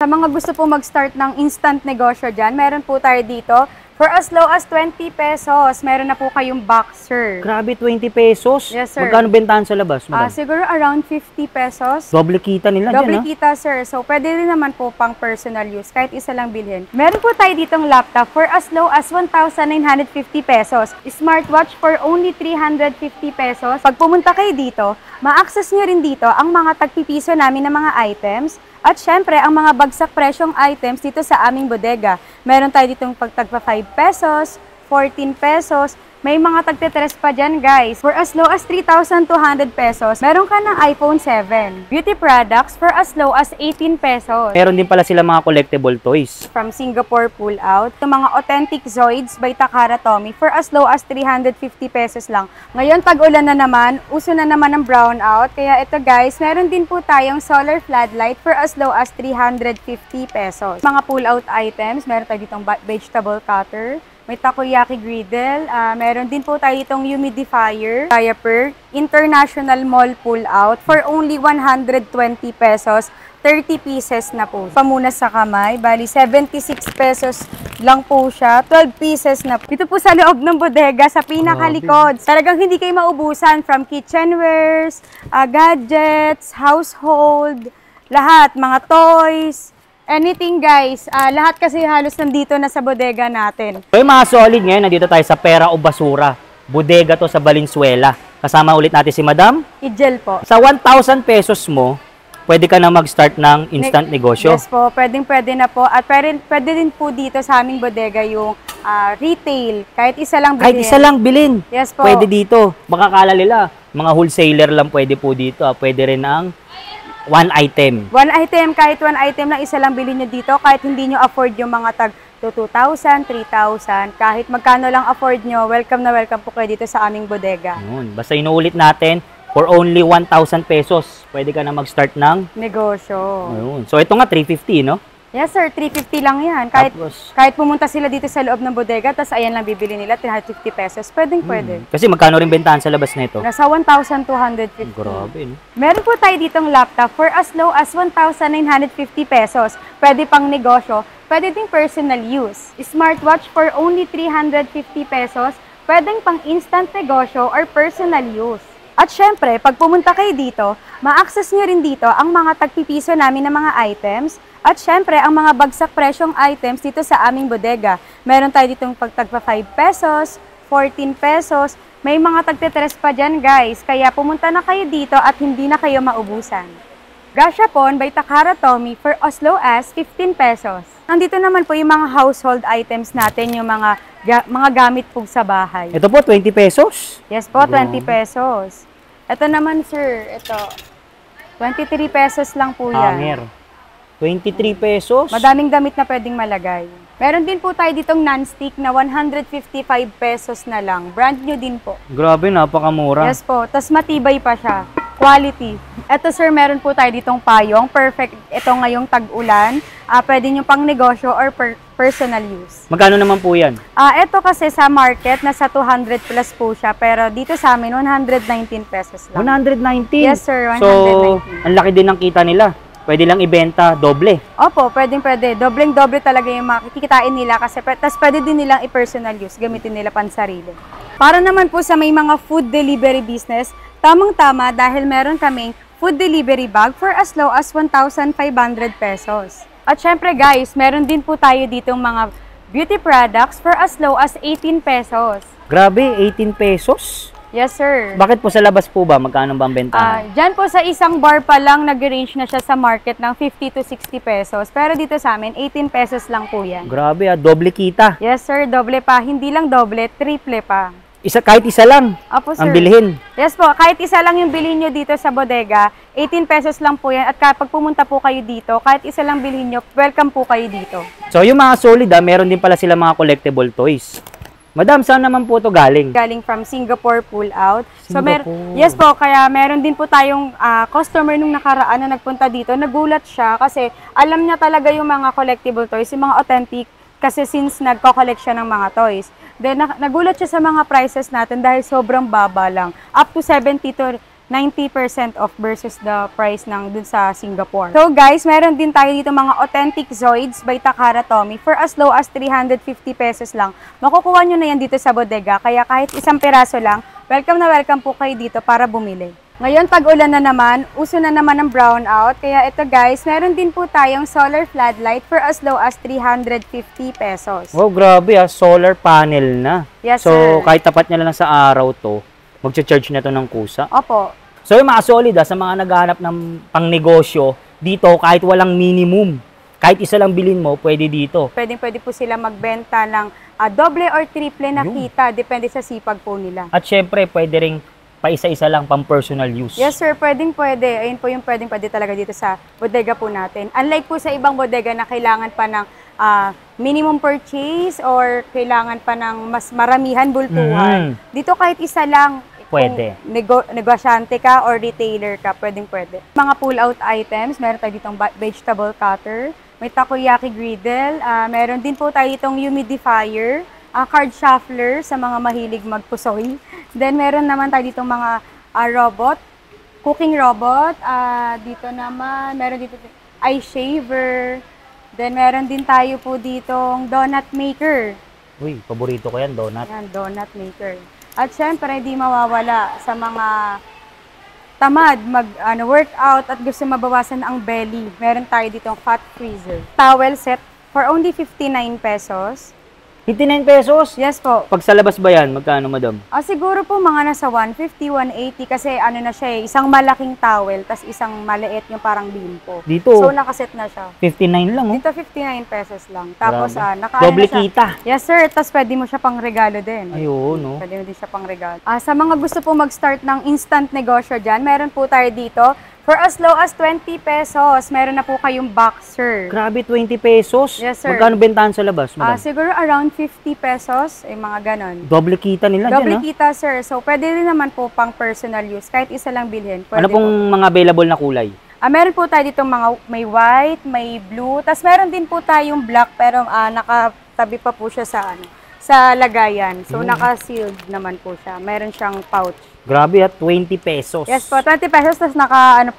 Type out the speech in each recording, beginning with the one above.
Sa mga gusto po mag-start ng instant negosyo dyan, meron po tayo dito. For as low as 20 pesos, meron na po kayong boxer. Grabe, 20 pesos? Yes, sir. Magkano bentahan sa labas, madam? Siguro around 50 pesos. Doble kita nila Doble dyan, kita, sir. So, pwede rin naman po pang personal use. Kahit isa lang bilhin. Meron po tayo ditong laptop for as low as 1,950 pesos. Smartwatch for only 350 pesos. Pag pumunta kayo dito, ma-access nyo rin dito ang mga tagpipiso namin ng mga items. At syempre, ang mga bagsak presyong items dito sa aming bodega. Meron tayo ditong pagtagpa 5 pesos, 14 pesos, may mga tagtitres pa dyan, guys. For as low as 3,200 pesos, meron ka ng iPhone 7. Beauty products for as low as 18 pesos. Meron din pala sila mga collectible toys. From Singapore Pull Out, itong mga authentic Zoids by Takara Tomy for as low as 350 pesos lang. Ngayon, tag-ulan na naman, uso na naman ng brownout. Kaya ito, guys, meron din po tayong solar floodlight for as low as 350 pesos. Mga pull-out items, meron tayo ditong vegetable cutter, may takoyaki griddle, meron din po tayo itong humidifier, diaper, international mall pull-out for only 120 pesos, 30 pieces na po. Pamunas sa kamay, bali 76 pesos lang po siya, 12 pieces na po. Dito po sa loob ng bodega, sa pinakalikod. Talagang hindi kayo maubusan from kitchenwares, gadgets, household, lahat, mga toys, anything, guys. Lahat kasi halos nandito na sa bodega natin. So yung mga solid ngayon, nandito tayo sa Pera o Basura. Bodega to sa Valenzuela. Kasama ulit natin si Madam. Ijel po. Sa 1,000 pesos mo, pwede ka na mag-start ng instant negosyo. Yes po, pwede na po. At pwede din po dito sa aming bodega yung retail. Kahit isa lang bilhin. Kahit isa lang bilhin. Yes po. Pwede dito. Baka kala nila, mga wholesaler lang pwede po dito. Pwede rin ang one item. Kahit one item lang, isa lang bilhin nyo dito. Kahit hindi nyo afford yung mga tag 2,000, 3,000. Kahit magkano lang afford nyo, welcome na welcome po kayo dito sa aming bodega. Yun. Basta inuulit natin, for only 1,000 pesos, pwede ka na mag-start ng negosyo. Ayun. So ito nga, 350, no? Yes, sir. 350 lang yan. Kahit pumunta sila dito sa loob ng bodega, tapos ayan lang bibili nila, 350 pesos. Pwede. Kasi magkano rin bentahan sa labas nito? Nasa 1,250. Grabe, no? Meron po tayo ditong laptop for as low as 1,950 pesos. Pwede pang negosyo, pwede ding personal use. Smartwatch for only 350 pesos. Pwedeng pang instant negosyo or personal use. At syempre, pag pumunta kayo dito, ma-access nyo rin dito ang mga tagpipiso namin ng mga items. At syempre, ang mga bagsak presyong items dito sa aming bodega. Meron tayo ditong pagtagpa 5 pesos, 14 pesos. May mga tagtitres pa dyan, guys. Kaya pumunta na kayo dito at hindi na kayo maubusan. Gashapon by Takara Tomy for as low as 15 pesos. Nandito naman po yung mga household items natin, yung mga gamit po sa bahay. Ito po, 20 pesos? Yes po, 20 pesos. Ito naman, sir, ito. 23 pesos lang po yan. Hanger. 23 pesos? Madaming damit na pwedeng malagay. Meron din po tayo ditong non-stick na 155 pesos na lang. Brand new din po. Grabe, napakamura. Yes po. Tapos matibay pa siya. Quality. Ito, sir, meron po tayo ditong payong. Perfect. Ito ngayong tag-ulan. Pwede nyo pang negosyo or personal use. Magkano naman po yan? Ito kasi sa market, nasa 200 plus po siya. Pero dito sa amin, 119 pesos lang. 119? Yes, sir. 119. So, ang laki din ng kita nila. Pwede lang ibenta doble. Opo, pwede. Dobleng-doble talaga yung makikitain nila kasi tas pwede din nilang i-personal use, gamitin nila pansarili. Para naman po sa may mga food delivery business, tamang-tama dahil meron kaming food delivery bag for as low as 1,500 pesos. At syempre, guys, meron din po tayo ditong mga beauty products for as low as 18 pesos. Grabe, 18 pesos? Yes, sir. Bakit po sa labas po ba? Magkano ba ang bentahan? Diyan po sa isang bar pa lang, nag-range na siya sa market ng 50 to 60 pesos. Pero dito sa amin, 18 pesos lang po yan. Grabe, doble kita. Yes, sir. Doble pa. Hindi lang doble, triple pa. Kahit isa lang Opo, sir. ang bilhin. Yes po. Kahit isa lang yung bilhin nyo dito sa bodega, 18 pesos lang po yan. At kapag pumunta po kayo dito, kahit isa lang bilhin nyo, welcome po kayo dito. So, yung mga solid, meron din pala sila mga collectible toys. Madam, saan naman po ito galing? Galing from Singapore Pull Out. Singapore. So, yes po, kaya meron din po tayong customer nung nakaraan na nagpunta dito. Nagulat siya kasi alam niya talaga yung mga collectible toys, yung mga authentic, kasi since nagko-collect siya ng mga toys. Then, nagulat siya sa mga prices natin dahil sobrang baba lang. Up to 70 to 90% off versus the price ng dun sa Singapore. So guys, meron din tayo dito mga authentic Zoids by Takara Tomy for as low as 350 pesos lang. Makukuha nyo na yan dito sa bodega, kaya kahit isang piraso lang, welcome na welcome po kayo dito para bumili. Ngayon, pag-ulan na naman, uso na naman ang brownout, kaya ito guys, meron din po tayong solar floodlight for as low as 350 pesos. Wow, grabe solar panel na. Yes, so, sir. kahit tapat niya lang sa araw to, magcha-charge na to ng kusa. Opo. So, yung mga solid sa mga naghahanap ng pangnegosyo, dito kahit walang minimum, kahit isa lang bilhin mo, pwede dito. Pwede po sila magbenta ng doble or triple na kita, depende sa sipag po nila. At syempre, pwede ring pa isa-isa lang pang personal use. Yes sir, pwede. Ayun po yung pwede talaga dito sa bodega po natin. Unlike po sa ibang bodega na kailangan pa ng minimum purchase or kailangan pa ng mas maramihan bultuhan. Dito kahit isa lang, pwede. Negosyante ka or retailer ka, pwede. Mga pull-out items, meron tayo ditong vegetable cutter, may takoyaki griddle, meron din po tayo ditong humidifier, card shuffler sa mga mahilig magpusoy. Then meron naman tayo ditong mga robot, cooking robot, dito naman, meron dito eye shaver, then meron din tayo po ditong donut maker. Uy, paborito ko yan, donut. Yan, donut maker. At syempre, hindi mawawala sa mga tamad workout at gusto mabawasan ang belly. Meron tayo ditong fat freezer. Towel set for only 59 pesos. 59 pesos? Yes po. Pag sa labas ba yan, magkano, madam? Siguro po mga nasa 150, 180 kasi ano na siya isang malaking towel tas isang maliit yung parang bimpo. Dito? So nakaset na siya. 59 lang, Dito 59 pesos lang. Tapos doble kita. Yes sir, tas pwede mo siya pang regalo din. Ayun, no? Pwede mo din siya pang regalo. Sa mga gusto po mag-start ng instant negosyo dyan, meron po tayo dito. For as low as 20 pesos, meron na po kayong boxer. Grabe, 20 pesos? Yes, sir. Magkano bentahan sa labas, madam? Siguro around 50 pesos, mga ganon. Doble kita nila Doble dyan, kita, sir. So, pwede rin naman po pang personal use. Kahit isa lang bilhin. Ano pong mga available na kulay? Meron po tayo dito mga may white, may blue. Tapos meron din po tayong black, pero nakatabi pa po siya sa lagayan. So, naka-sealed naman po siya. Meron siyang pouch. Grabe 20 pesos. Yes po, 20 pesos, tapos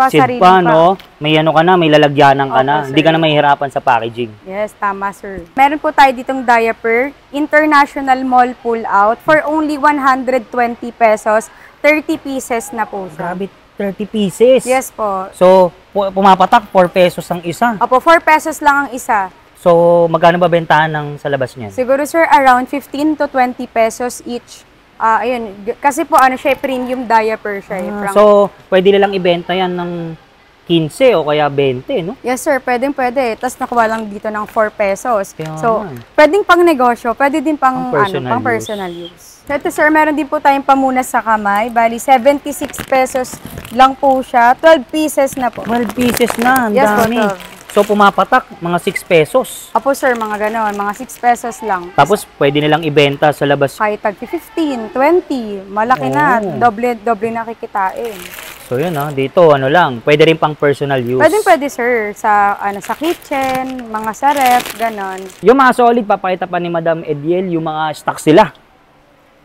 sarili pa, no? May ka na, may lalagyanan ka na. Sir. Hindi ka na mahihirapan sa packaging. Yes, tama sir. Meron po tayo ditong diaper, International Mall pull-out for only 120 pesos, 30 pieces na po siya. Grabe, 30 pieces. Yes po. So, pumapatak, 4 pesos ang isa. Opo, 4 pesos lang ang isa. So, magkano ba bentahan ng sa labas niyan? Siguro sir, around 15 to 20 pesos each. Ayun, kasi po siya, premium diaper siya. So, pwede nilang ibenta yan ng 15 o kaya 20, no? Yes sir, pwede. Tapos nakuha lang dito ng 4 pesos. Kaya So, pwedeng pang negosyo, pwede din pang personal use. So, ito sir, meron din po tayong pamunas sa kamay. Bali, 76 pesos lang po siya. 12 pieces na po. 12 pieces na, ang Yes po, dami. 12. So, pumapatak, mga 6 pesos. Opo sir, mga ganon. Mga 6 pesos lang. Tapos, pwede nilang ibenta sa labas. Kahit tag 15, 20, malaki na. Doble na kikitain. So, yun dito, lang. Pwede rin pang personal use. Pwede sir. Sa kitchen, mga sa ref, ganon. Yung mga solid, papakita pa ni Madam Ediel, yung mga stocks sila.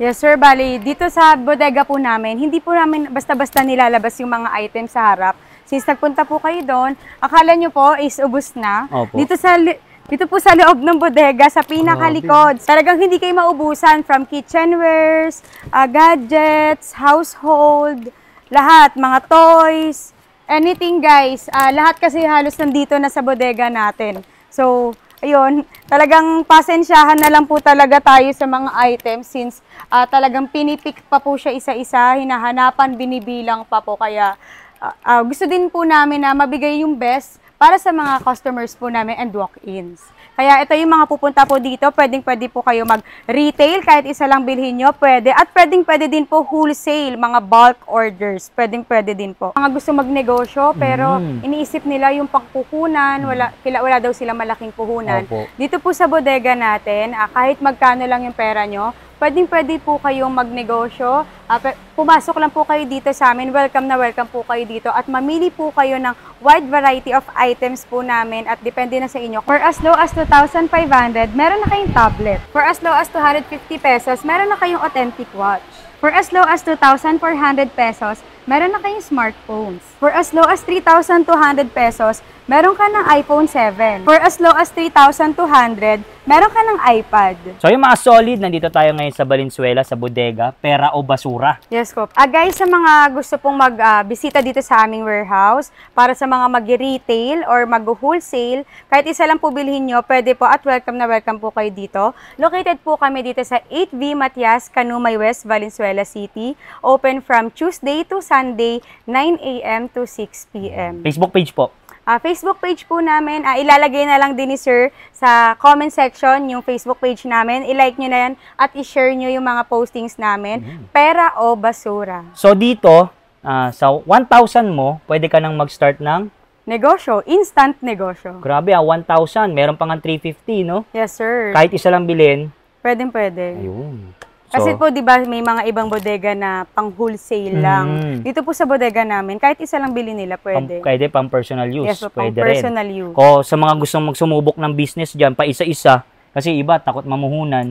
Yes sir, bali, dito sa bodega po namin, hindi po namin basta-basta nilalabas yung mga items sa harap. Since nagpunta po kayo doon, akala nyo po is ubos na. Opo. Dito po sa loob ng bodega, sa pinakalikod. Talagang hindi kayo maubusan from kitchenwares, gadgets, household, lahat, mga toys, anything guys. Lahat kasi halos nandito na sa bodega natin. So, ayun, talagang pasensyahan na lang po talaga tayo sa mga items since talagang pinipik pa po siya isa-isa, hinahanapan, binibilang pa po. Kaya gusto din po namin na mabigay yung best para sa mga customers po namin and walk-ins. Kaya ito yung mga pupunta po dito, pwede po kayo mag-retail, kahit isa lang bilhin nyo, pwede. At pwede din po wholesale, mga bulk orders, pwede din po. Mga gusto magnegosyo, pero iniisip nila yung pangkukunan, wala daw sila malaking puhunan. Opo. Dito po sa bodega natin, kahit magkano lang yung pera nyo, pwede po kayong magnegosyo. Pumasok lang po kayo dito sa amin. Welcome po kayo dito. At mamili po kayo ng wide variety of items po namin at depende na sa inyo. For as low as 2,500, meron na kayong tablet. For as low as 250 pesos, meron na kayong authentic watch. For as low as 2,400 pesos, meron na kayong smartphones. For as low as 3,200 pesos, meron ka ng iPhone 7. For as low as 3,200, meron ka ng iPad. So yung mga solid, nandito tayo ngayon sa Valenzuela, sa bodega, pera o basura. Yes po. Guys, sa mga gusto pong mag-bisita dito sa aming warehouse, para sa mga mag-retail or mag-wholesale, kahit isa lang po bilhin nyo, pwede po at welcome na welcome po kayo dito. Located po kami dito sa 8V Matias, Canumay West, Valenzuela City. Open from Tuesday to Sunday, 9 a.m. to 6 p.m. Facebook page po. Facebook page po namin, ilalagay na lang din ni Sir sa comment section yung Facebook page namin. I-like nyo na yan at i-share nyo yung mga postings namin. Pera o basura. So dito, sa 1,000 mo, pwede ka nang mag-start ng, Negosyo, instant negosyo. grabe 1,000, meron pang 350, no? Yes, sir. Kahit isa lang bilhin, Pwede. ayun. Kasi po, di ba, may mga ibang bodega na pang-wholesale lang. Dito po sa bodega namin, kahit isa lang bilhin nila, pwede. Pwede pang personal use, Yes, po, pwede pang-personal rin. use. O sa mga gustong magsumubok ng business dyan, pa isa-isa, kasi iba takot mamuhunan,